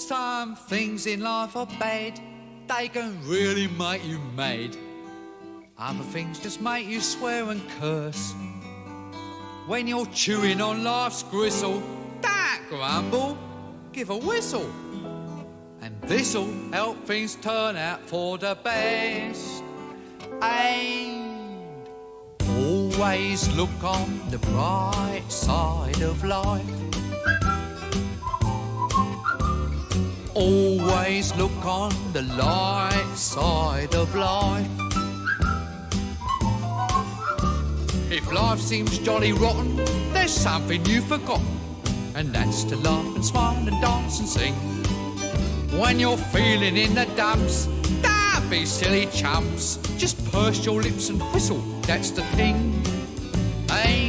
Some things in life are bad, they can really make you mad. Other things just make you swear and curse. When you're chewing on life's gristle, don't grumble, give a whistle. And this'll help things turn out for the best. And always look on the bright side of life. Always look on the light side of life. If life seems jolly rotten, there's something you've forgotten, and that's to laugh and smile and dance and sing. When you're feeling in the dumps, don't be silly chumps. Just purse your lips and whistle, that's the thing. Ain't